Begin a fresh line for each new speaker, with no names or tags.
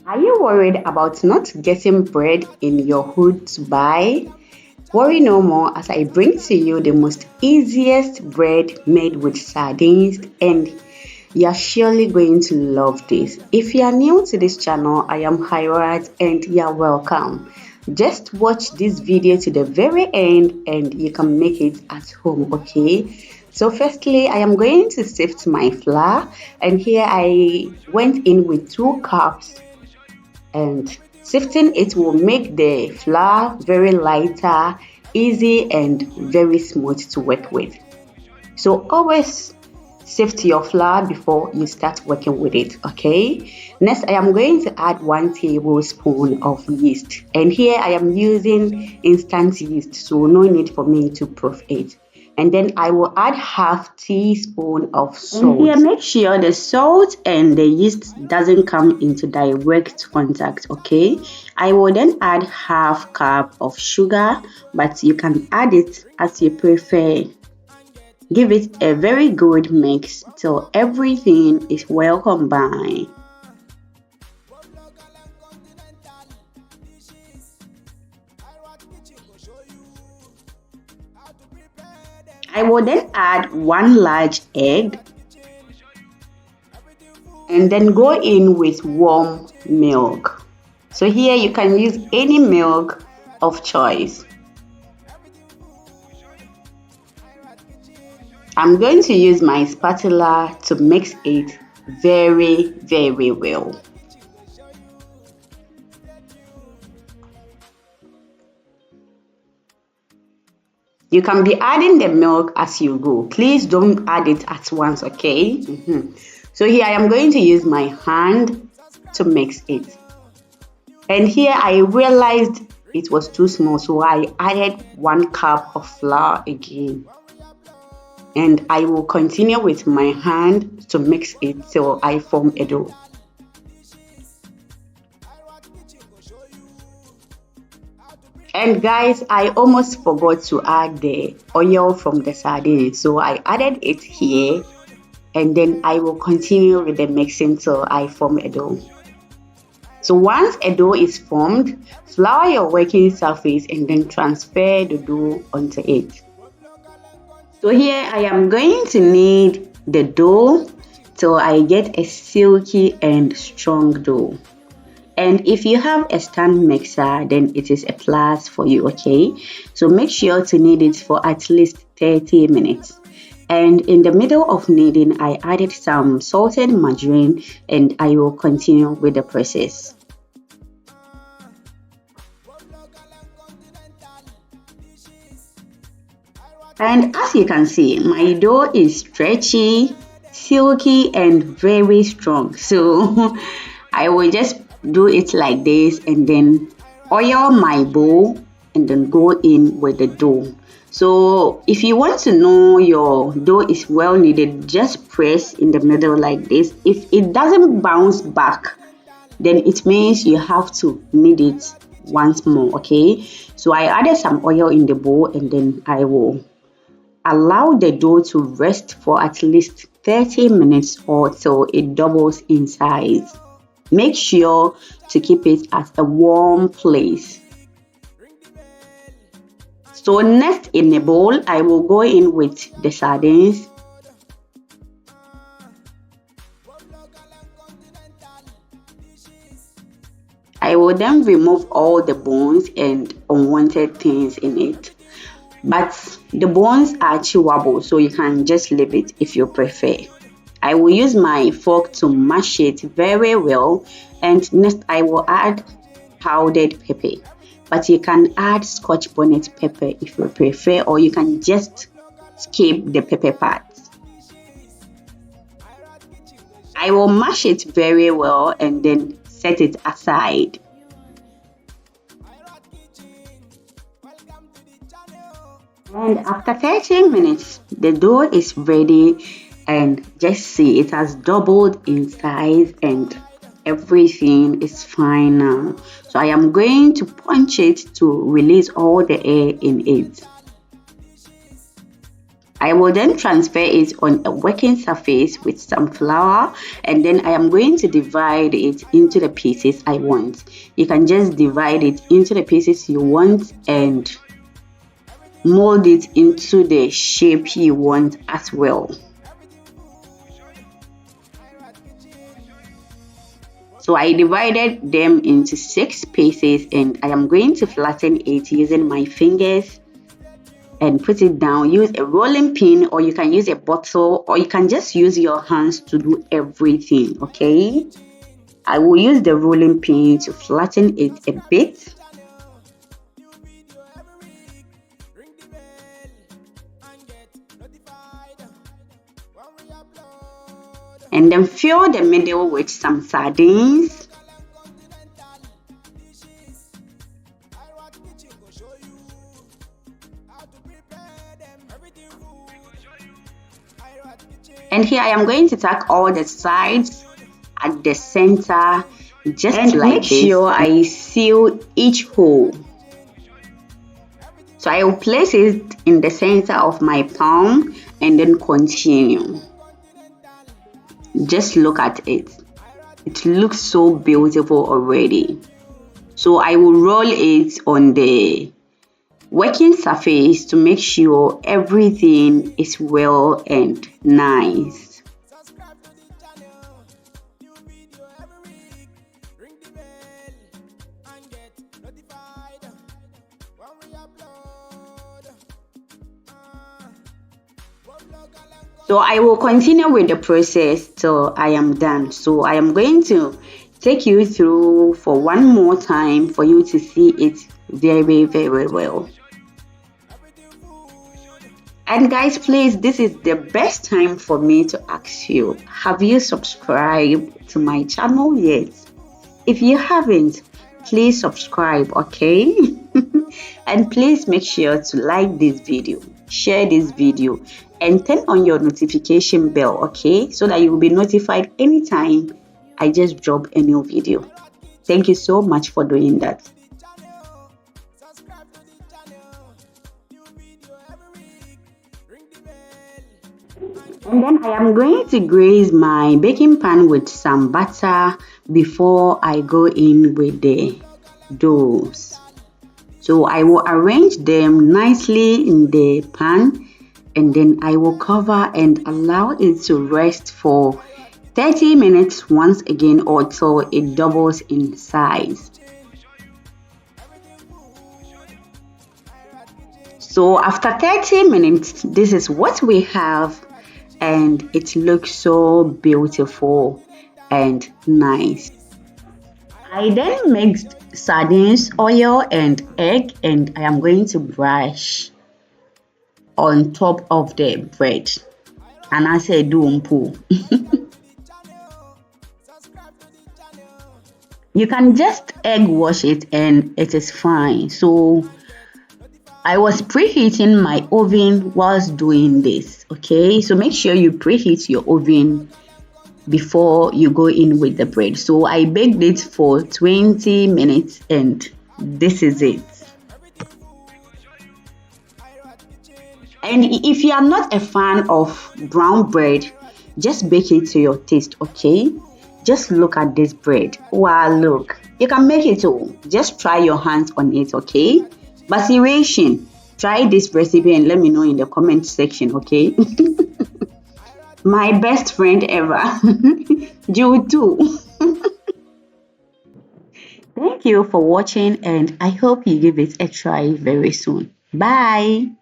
Are you worried about not getting bread in your hood to buy? Worry no more as I bring to you the most easiest bread made with sardines, and you're surely going to love this. If you are new to this channel, I am Hirat and you're welcome. Just watch this video to the very end and you can make it at home, okay? So firstly, I am going to sift my flour, and here I went in with 2 cups, and sifting it will make the flour very lighter, easy and very smooth to work with. So always sift your flour before you start working with it, okay? Next, I am going to add 1 tablespoon of yeast, and here I am using instant yeast, so no need for me to proof it. And then I will add half teaspoon of salt. And here, make sure the salt and the yeast doesn't come into direct contact, okay? I will then add half cup of sugar, but you can add it as you prefer. Give it a very good mix till everything is well combined. I will then add 1 large egg and then go in with warm milk. So here you can use any milk of choice. I'm going to use my spatula to mix it very, very well. You can be adding the milk as you go. Please don't add it at once, okay? So here I am going to use my hand to mix it. And here I realized it was too small, so I added 1 cup of flour again. And I will continue with my hand to mix it till I form a dough. And guys, I almost forgot to add the oil from the sardine, so I added it here, and then I will continue with the mixing till I form a dough. So once a dough is formed, flour your working surface and then transfer the dough onto it. So here I am going to knead the dough till I get a silky and strong dough. And if you have a stand mixer, then it is a plus for you, okay? So make sure to knead it for at least 30 minutes. And in the middle of kneading, I added some salted margarine, and I will continue with the process. And as you can see, my dough is stretchy, silky and very strong. So I will just do it like this and then oil my bowl and then go in with the dough. So if you want to know your dough is well kneaded, just press in the middle like this. If it doesn't bounce back, then it means you have to knead it once more, okay? So I added some oil in the bowl and then I will allow the dough to rest for at least 30 minutes or till it doubles in size. Make sure to keep it at a warm place. So next in a bowl, I will go in with the sardines. I will then remove all the bones and unwanted things in it. But the bones are chewable, so you can just leave it if you prefer. I will use my fork to mash it very well, and next I will add powdered pepper. But you can add scotch bonnet pepper if you prefer, or you can just skip the pepper part. I will mash it very well and then set it aside. And after 30 minutes, the dough is ready, and just see it has doubled in size and everything is fine now. So I am going to punch it to release all the air in it. I will then transfer it on a working surface with some flour, and then I am going to divide it into the pieces I want. You can just divide it into the pieces you want and mold it into the shape you want as well. So I divided them into 6 pieces and I am going to flatten it using my fingers and put it down. Use a rolling pin, or you can use a bottle, or you can just use your hands to do everything, okay? I will use the rolling pin to flatten it a bit. And then fill the middle with some sardines. And here I am going to tack all the sides at the center, just and like make this. Sure I seal each hole. So I will place it in the center of my palm and then continue. Just look at it. It looks so beautiful already. So I will roll it on the working surface to make sure everything is well and nice. So I will continue with the process till I am done. So I am going to take you through for one more time for you to see it very, very well. And guys, please, this is the best time for me to ask you, have you subscribed to my channel yet? If you haven't, please subscribe, okay? And please make sure to like this video, share this video, and turn on your notification bell, okay? So that you will be notified anytime I just drop a new video. Thank you so much for doing that. And then I am going to grease my baking pan with some butter before I go in with the doughs. So I will arrange them nicely in the pan, and then I will cover and allow it to rest for 30 minutes once again, or till it doubles in size. So after 30 minutes, this is what we have, and it looks so beautiful and nice. I then mixed sardines, oil and egg, and I am going to brush on top of the bread. And I say dumpu. You can just egg wash it and it is fine. So I was preheating my oven whilst doing this, okay? So make sure you preheat your oven before you go in with the bread. So I baked it for 20 minutes and this is it. And if you are not a fan of brown bread, just bake it to your taste, okay? Just look at this bread. Wow, look. You can make it all. Just try your hands on it, okay? But seriously, try this recipe and let me know in the comment section, okay? My best friend ever. You too. Thank you for watching, and I hope you give it a try very soon. Bye.